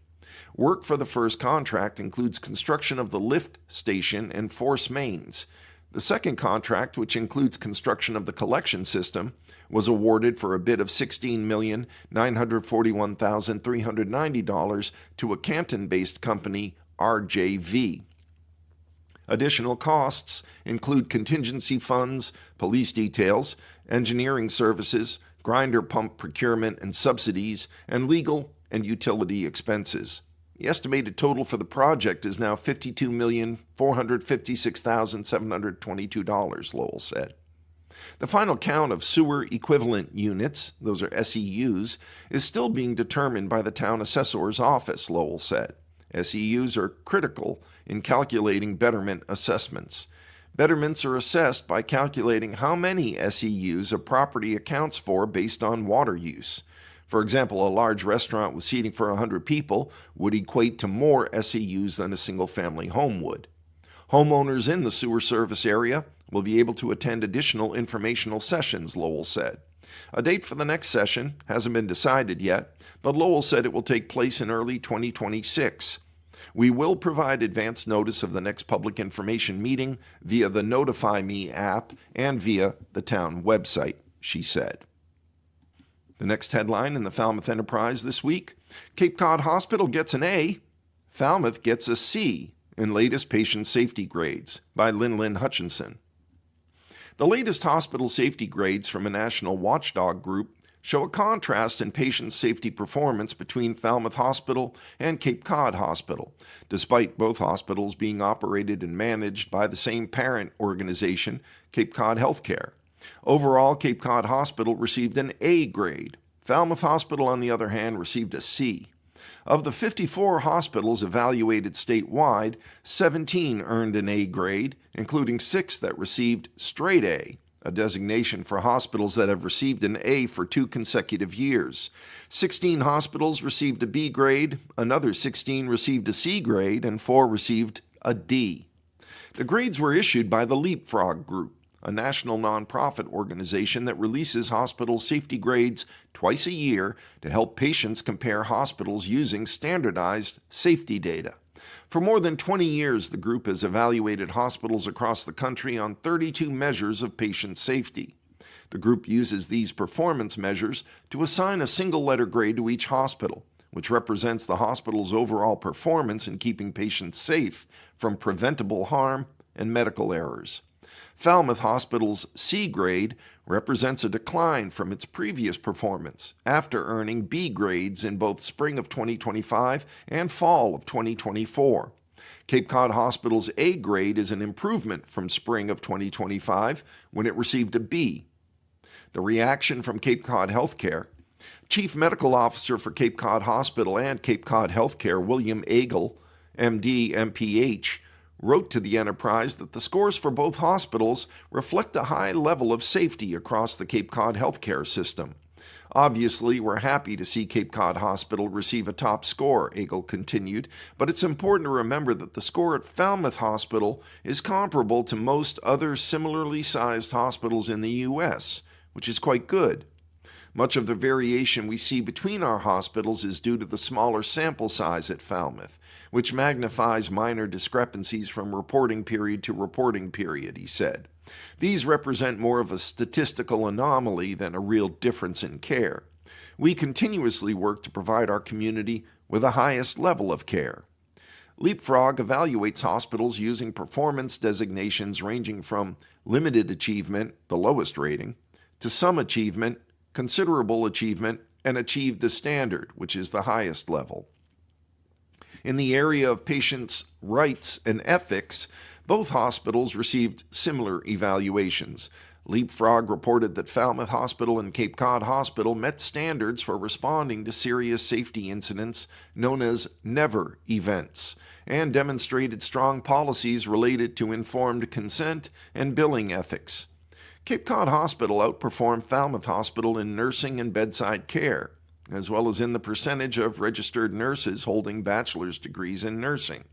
Work for the first contract includes construction of the lift station and force mains. The second contract, which includes construction of the collection system, was awarded for a bid of $16,941,390 to a Canton-based company, RJV. Additional costs include contingency funds, police details, engineering services, grinder pump procurement and subsidies, and legal and utility expenses. The estimated total for the project is now $52,456,722, Lowell said. The final count of sewer equivalent units, those are SEUs, is still being determined by the town assessor's office, Lowell said. SEUs are critical in calculating betterment assessments. Betterments are assessed by calculating how many SEUs a property accounts for based on water use. For example, a large restaurant with seating for 100 people would equate to more SEUs than a single-family home would. Homeowners in the sewer service area will be able to attend additional informational sessions, Lowell said. A date for the next session hasn't been decided yet, but Lowell said it will take place in early 2026. We will provide advance notice of the next public information meeting via the Notify Me app and via the town website, she said. The next headline in the Falmouth Enterprise this week: Cape Cod Hospital gets an A, Falmouth gets a C in latest patient safety grades, by Lynn Hutchinson. The latest hospital safety grades from a national watchdog group show a contrast in patient safety performance between Falmouth Hospital and Cape Cod Hospital, despite both hospitals being operated and managed by the same parent organization, Cape Cod Healthcare. Overall, Cape Cod Hospital received an A grade. Falmouth Hospital, on the other hand, received a C. Of the 54 hospitals evaluated statewide, 17 earned an A grade, including 6 that received straight A, a designation for hospitals that have received an A for 2 consecutive years. 16 hospitals received a B grade, another 16 received a C grade, and 4 received a D. The grades were issued by the Leapfrog Group, a national nonprofit organization that releases hospital safety grades twice a year to help patients compare hospitals using standardized safety data. For more than 20 years, the group has evaluated hospitals across the country on 32 measures of patient safety. The group uses these performance measures to assign a single-letter grade to each hospital, which represents the hospital's overall performance in keeping patients safe from preventable harm and medical errors. Falmouth Hospital's C grade represents a decline from its previous performance after earning B grades in both spring of 2025 and fall of 2024. Cape Cod Hospital's A grade is an improvement from spring of 2025 when it received a B. The reaction from Cape Cod Healthcare: Chief Medical Officer for Cape Cod Hospital and Cape Cod Healthcare, William Agel, MD, MPH, wrote to the Enterprise that the scores for both hospitals reflect a high level of safety across the Cape Cod healthcare system. Obviously, we're happy to see Cape Cod Hospital receive a top score, Agel continued, but it's important to remember that the score at Falmouth Hospital is comparable to most other similarly sized hospitals in the U.S., which is quite good. Much of the variation we see between our hospitals is due to the smaller sample size at Falmouth, which magnifies minor discrepancies from reporting period to reporting period, he said. These represent more of a statistical anomaly than a real difference in care. We continuously work to provide our community with the highest level of care. Leapfrog evaluates hospitals using performance designations ranging from limited achievement, the lowest rating, to some achievement, considerable achievement, and achieved the standard, which is the highest level. In the area of patients' rights and ethics, both hospitals received similar evaluations. Leapfrog reported that Falmouth Hospital and Cape Cod Hospital met standards for responding to serious safety incidents known as never events, and demonstrated strong policies related to informed consent and billing ethics. Cape Cod Hospital outperformed Falmouth Hospital in nursing and bedside care, as well as in the percentage of registered nurses holding bachelor's degrees in nursing.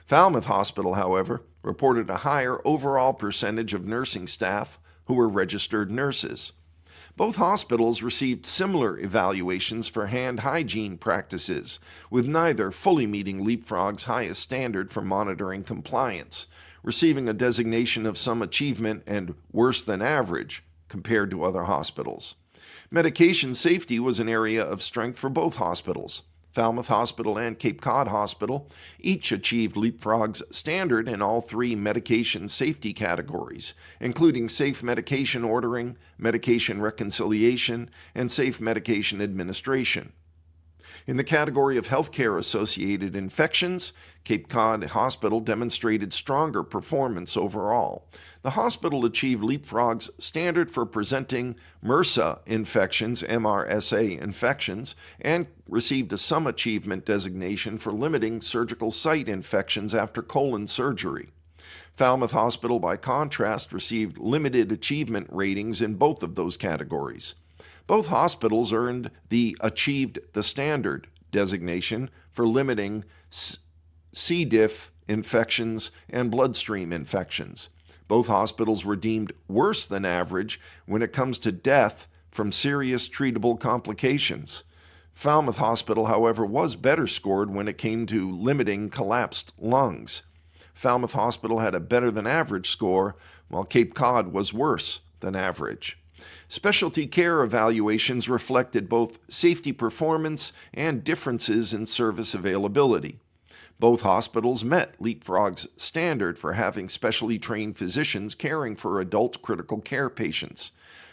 Falmouth Hospital, however, reported a higher overall percentage of nursing staff who were registered nurses. Both hospitals received similar evaluations for hand hygiene practices, with neither fully meeting Leapfrog's highest standard for monitoring compliance, receiving a designation of some achievement and worse than average compared to other hospitals. Medication safety was an area of strength for both hospitals. Falmouth Hospital and Cape Cod Hospital each achieved Leapfrog's standard in all three medication safety categories, including safe medication ordering, medication reconciliation, and safe medication administration. In the category of healthcare-associated infections, Cape Cod Hospital demonstrated stronger performance overall. The hospital achieved Leapfrog's standard for presenting MRSA infections, MRSA infections, and received a Some Achievement designation for limiting surgical site infections after colon surgery. Falmouth Hospital, by contrast, received limited achievement ratings in both of those categories. Both hospitals earned the Achieved the Standard designation for limiting C. diff infections and bloodstream infections. Both hospitals were deemed worse than average when it comes to death from serious treatable complications. Falmouth Hospital, however, was better scored when it came to limiting collapsed lungs. Falmouth Hospital had a better than average score, while Cape Cod was worse than average. Specialty care evaluations reflected both safety performance and differences in service availability. Both hospitals met Leapfrog's standard for having specially trained physicians caring for adult critical care patients.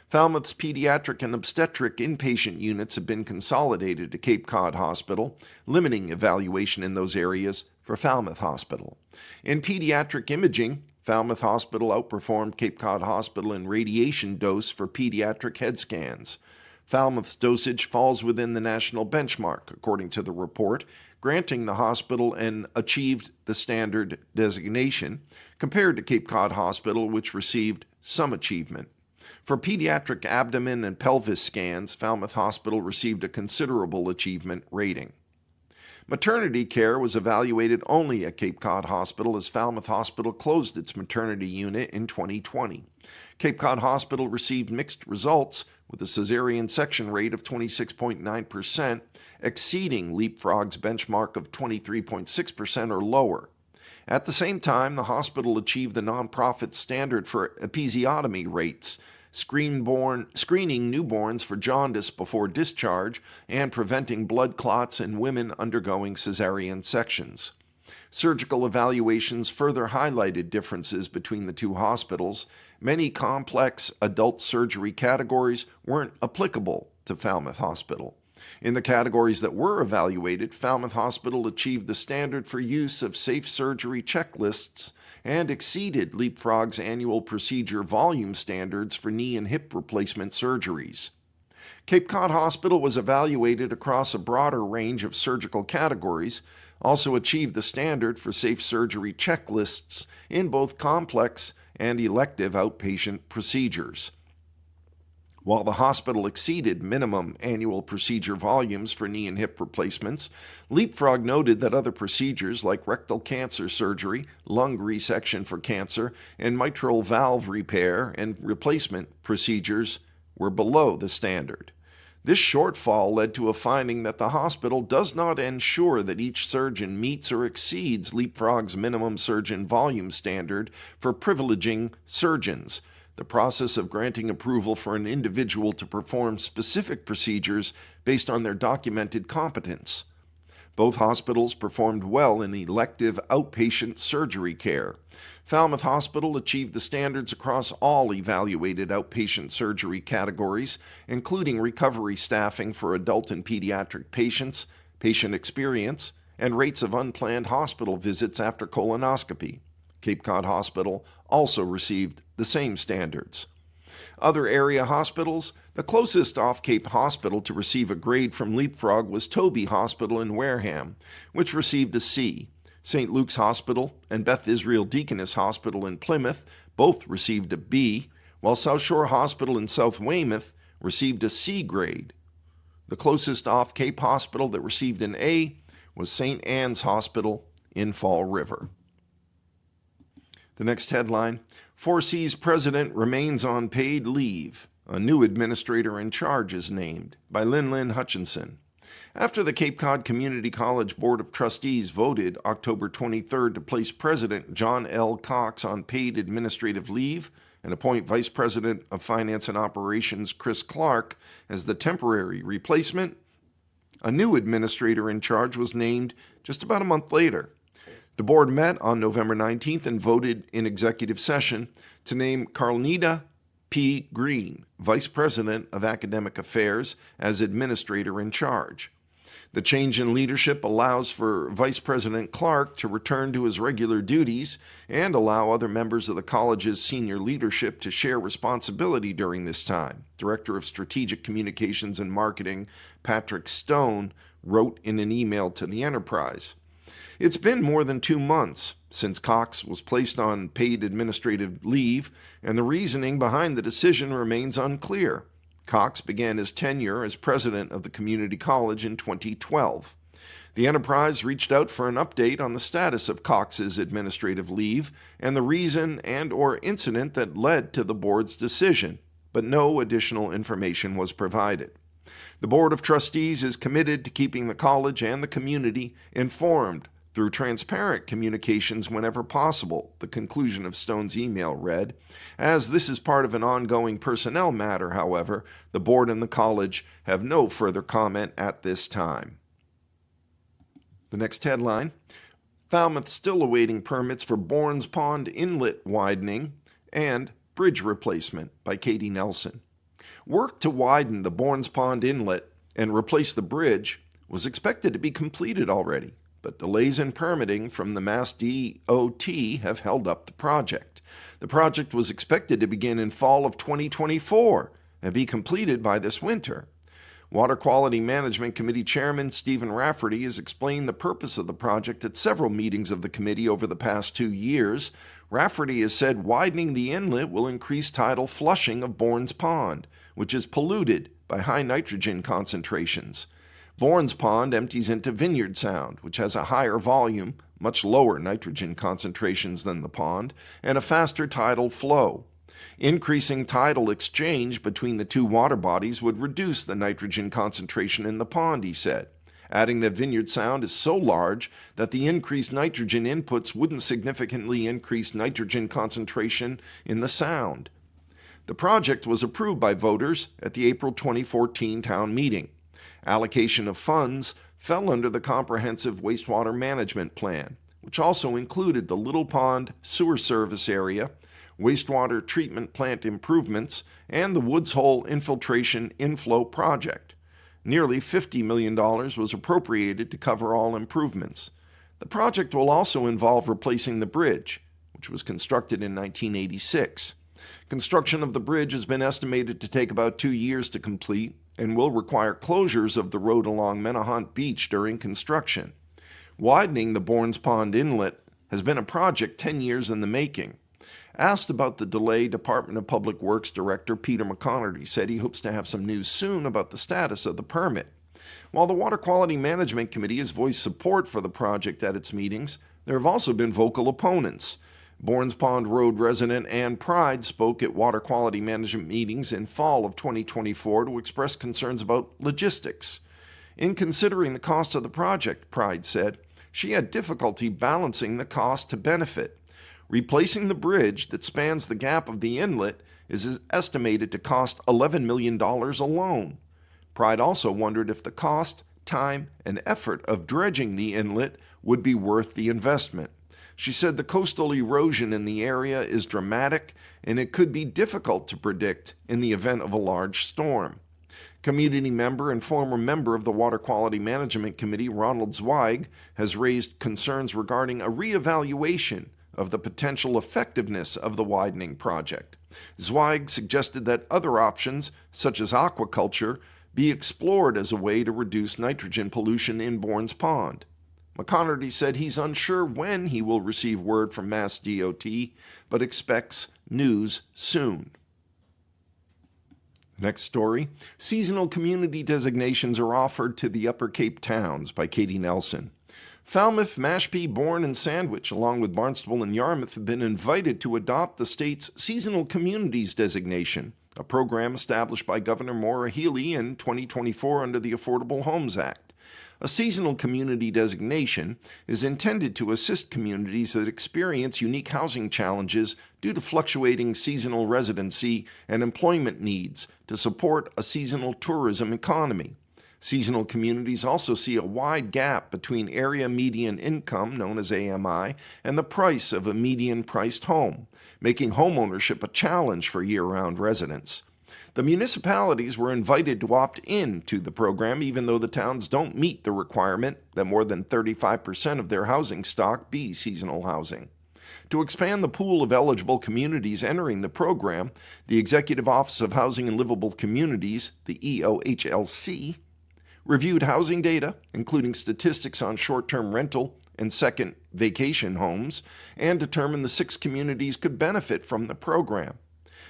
Falmouth's pediatric and obstetric inpatient units have been consolidated to Cape Cod Hospital, limiting evaluation in those areas for Falmouth Hospital. In pediatric imaging, Falmouth Hospital outperformed Cape Cod Hospital in radiation dose for pediatric head scans. Falmouth's dosage falls within the national benchmark, according to the report, granting the hospital an Achieved the Standard designation, compared to Cape Cod Hospital, which received Some Achievement. For pediatric abdomen and pelvis scans, Falmouth Hospital received a Considerable Achievement rating. Maternity care was evaluated only at Cape Cod Hospital as Falmouth Hospital closed its maternity unit in 2020. Cape Cod Hospital received mixed results, with a cesarean section rate of 26.9%, exceeding Leapfrog's benchmark of 23.6% or lower. At the same time, the hospital achieved the nonprofit standard for episiotomy rates, screening newborns for jaundice before discharge, and preventing blood clots in women undergoing cesarean sections. Surgical evaluations further highlighted differences between the two hospitals. Many complex adult surgery categories weren't applicable to Falmouth Hospital. In the categories that were evaluated, Falmouth Hospital achieved the standard for use of safe surgery checklists and exceeded Leapfrog's annual procedure volume standards for knee and hip replacement surgeries. Cape Cod Hospital was evaluated across a broader range of surgical categories, also achieved the standard for safe surgery checklists in both complex and elective outpatient procedures. While the hospital exceeded minimum annual procedure volumes for knee and hip replacements, Leapfrog noted that other procedures like rectal cancer surgery, lung resection for cancer, and mitral valve repair and replacement procedures were below the standard. This shortfall led to a finding that the hospital does not ensure that each surgeon meets or exceeds Leapfrog's minimum surgeon volume standard for privileging surgeons. The process of granting approval for an individual to perform specific procedures based on their documented competence. Both hospitals performed well in elective outpatient surgery care. Falmouth Hospital achieved the standards across all evaluated outpatient surgery categories, including recovery staffing for adult and pediatric patients, patient experience, and rates of unplanned hospital visits after colonoscopy. Cape Cod Hospital also received the same standards. Other area hospitals, the closest off-Cape hospital to receive a grade from Leapfrog was Toby Hospital in Wareham, which received a C. St. Luke's Hospital and Beth Israel Deaconess Hospital in Plymouth both received a B, while South Shore Hospital in South Weymouth received a C grade. The closest off-Cape hospital that received an A was St. Anne's Hospital in Fall River. The next headline, 4C's president remains on paid leave. A new administrator in charge is named, by Lynn Hutchinson. After the Cape Cod Community College Board of Trustees voted October 23rd to place President John L. Cox on paid administrative leave and appoint Vice President of Finance and Operations Chris Clark as the temporary replacement, a new administrator in charge was named just about a month later. The board met on November 19th and voted in executive session to name Carlnita P. Green, Vice President of Academic Affairs, as administrator in charge. The change in leadership allows for Vice President Clark to return to his regular duties and allow other members of the college's senior leadership to share responsibility during this time. Director of Strategic Communications and Marketing, Patrick Stone, wrote in an email to the Enterprise. It's been more than 2 months since Cox was placed on paid administrative leave, and the reasoning behind the decision remains unclear. Cox began his tenure as president of the community college in 2012. The Enterprise reached out for an update on the status of Cox's administrative leave and the reason and/or incident that led to the board's decision, but no additional information was provided. The Board of Trustees is committed to keeping the college and the community informed through transparent communications whenever possible, the conclusion of Stone's email read. As this is part of an ongoing personnel matter, however, the board and the college have no further comment at this time. The next headline, Falmouth still awaiting permits for Bournes Pond Inlet widening and bridge replacement, by Katie Nelson. Work to widen the Bournes Pond Inlet and replace the bridge was expected to be completed already, but delays in permitting from the Mass DOT have held up the project. The project was expected to begin in fall of 2024 and be completed by this winter. Water Quality Management Committee Chairman Stephen Rafferty has explained the purpose of the project at several meetings of the committee over the past 2 years. Rafferty has said widening the inlet will increase tidal flushing of Bournes Pond, which is polluted by high nitrogen concentrations. Bournes Pond empties into Vineyard Sound, which has a higher volume, much lower nitrogen concentrations than the pond, and a faster tidal flow. Increasing tidal exchange between the two water bodies would reduce the nitrogen concentration in the pond, he said, adding that Vineyard Sound is so large that the increased nitrogen inputs wouldn't significantly increase nitrogen concentration in the sound. The project was approved by voters at the April 2014 town meeting. Allocation of funds fell under the Comprehensive Wastewater Management Plan, which also included the Little Pond Sewer Service Area, wastewater treatment plant improvements, and the Woods Hole Infiltration Inflow Project. Nearly $50 million was appropriated to cover all improvements. The project will also involve replacing the bridge, which was constructed in 1986. Construction of the bridge has been estimated to take about 2 years to complete and will require closures of the road along Menahont Beach during construction. Widening the Bournes Pond Inlet has been a project 10 years in the making. Asked about the delay, Department of Public Works Director Peter McConerty said he hopes to have some news soon about the status of the permit. While the Water Quality Management Committee has voiced support for the project at its meetings, there have also been vocal opponents. Bournes Pond Road resident Ann Pride spoke at Water Quality Management meetings in fall of 2024 to express concerns about logistics. In considering the cost of the project, Pride said, she had difficulty balancing the cost to benefit. Replacing the bridge that spans the gap of the inlet is estimated to cost $11 million alone. Pride also wondered if the cost, time, and effort of dredging the inlet would be worth the investment. She said the coastal erosion in the area is dramatic and it could be difficult to predict in the event of a large storm. Community member and former member of the Water Quality Management Committee, Ronald Zweig, has raised concerns regarding a reevaluation of the potential effectiveness of the widening project. Zweig suggested that other options, such as aquaculture, be explored as a way to reduce nitrogen pollution in Bournes Pond. McConerty said he's unsure when he will receive word from Mass DOT, but expects news soon. Next story, seasonal community designations are offered to the Upper Cape towns, by Katie Nelson. Falmouth, Mashpee, Bourne, and Sandwich, along with Barnstable and Yarmouth, have been invited to adopt the state's seasonal communities designation a program established by Governor Maura Healey in 2024 under the Affordable Homes Act. A seasonal community designation is intended to assist communities that experience unique housing challenges due to fluctuating seasonal residency and employment needs to support a seasonal tourism economy. Seasonal communities also see a wide gap between area median income, known as AMI, and the price of a median-priced home, making homeownership a challenge for year-round residents. The municipalities were invited to opt in to the program, even though the towns don't meet the requirement that more than 35% of their housing stock be seasonal housing. To expand the pool of eligible communities entering the program, the Executive Office of Housing and Livable Communities, the EOHLC, reviewed housing data, including statistics on short-term rental and second vacation homes, and determined the 6 communities could benefit from the program.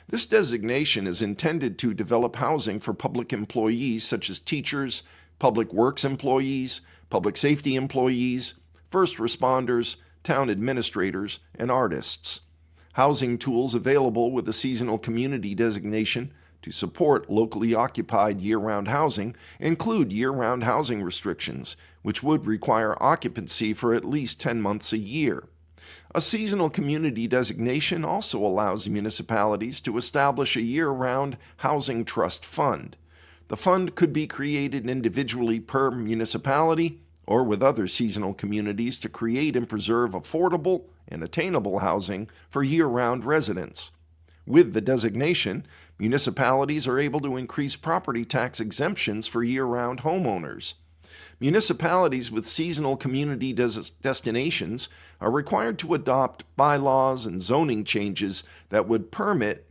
This designation is intended to develop housing for public employees such as teachers, public works employees, public safety employees, first responders, town administrators, and artists. Housing tools available with a seasonal community designation to support locally occupied year-round housing include year-round housing restrictions, which would require occupancy for at least 10 months a year. A seasonal community designation also allows municipalities to establish a year-round housing trust fund. The fund could be created individually per municipality or with other seasonal communities to create and preserve affordable and attainable housing for year-round residents. With the designation, municipalities are able to increase property tax exemptions for year-round homeowners. Municipalities with seasonal community destinations are required to adopt bylaws and zoning changes that would permit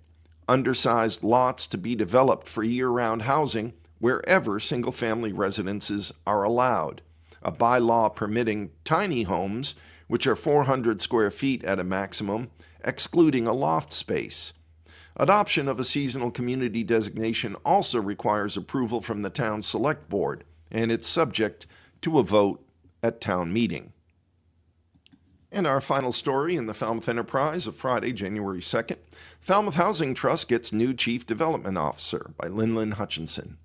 undersized lots to be developed for year-round housing wherever single-family residences are allowed. A bylaw permitting tiny homes, which are 400 square feet at a maximum, excluding a loft space. Adoption of a seasonal community designation also requires approval from the town select board, and it's subject to a vote at town meeting. And our final story in the Falmouth Enterprise of Friday, January 2nd, Falmouth Housing Trust gets new Chief Development Officer by Lynn Hutchinson.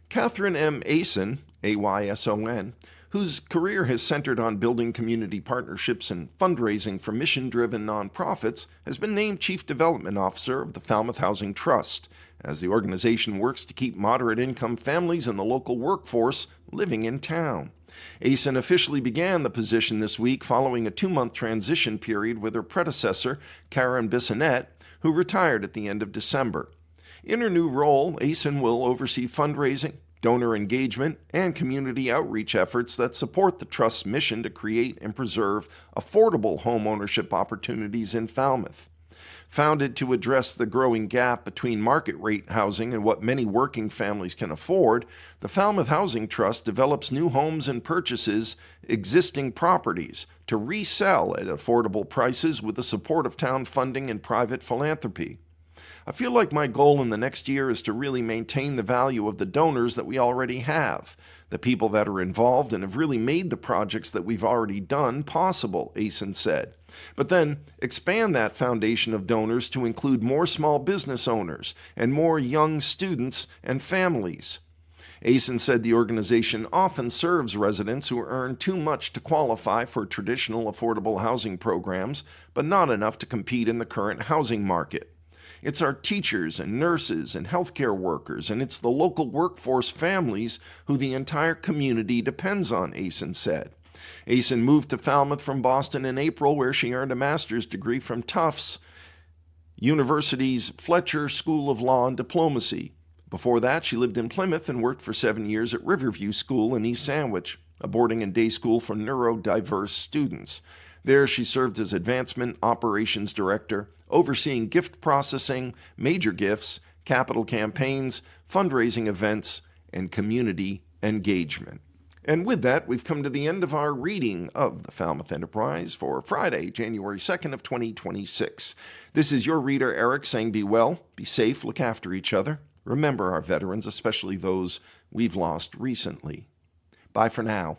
Catherine M. Ason, A-Y-S-O-N, whose career has centered on building community partnerships and fundraising for mission-driven nonprofits, has been named Chief Development Officer of the Falmouth Housing Trust, as the organization works to keep moderate-income families and the local workforce living in town. Ason officially began the position this week following a 2-month transition period with her predecessor, Karen Bissonnette, who retired at the end of December. In her new role, Ason will oversee fundraising, donor engagement, and community outreach efforts that support the Trust's mission to create and preserve affordable homeownership opportunities in Falmouth. Founded to address the growing gap between market rate housing and what many working families can afford, the Falmouth Housing Trust develops new homes and purchases existing properties to resell at affordable prices with the support of town funding and private philanthropy. I feel like my goal in the next year is to really maintain the value of the donors that we already have, the people that are involved and have really made the projects that we've already done possible, Ason said. But then expand that foundation of donors to include more small business owners and more young students and families. Ason said the organization often serves residents who earn too much to qualify for traditional affordable housing programs, but not enough to compete in the current housing market. It's our teachers and nurses and healthcare workers, and it's the local workforce families who the entire community depends on, Ason said. Ason moved to Falmouth from Boston in April, where she earned a master's degree from Tufts University's Fletcher School of Law and Diplomacy. Before that, she lived in Plymouth and worked for 7 years at Riverview School in East Sandwich, a boarding and day school for neurodiverse students. There, she served as Advancement Operations Director, overseeing gift processing, major gifts, capital campaigns, fundraising events, and community engagement. And with that, we've come to the end of our reading of the Falmouth Enterprise for Friday, January 2nd of 2026. This is your reader, Eric, saying be well, be safe, look after each other. Remember our veterans, especially those we've lost recently. Bye for now.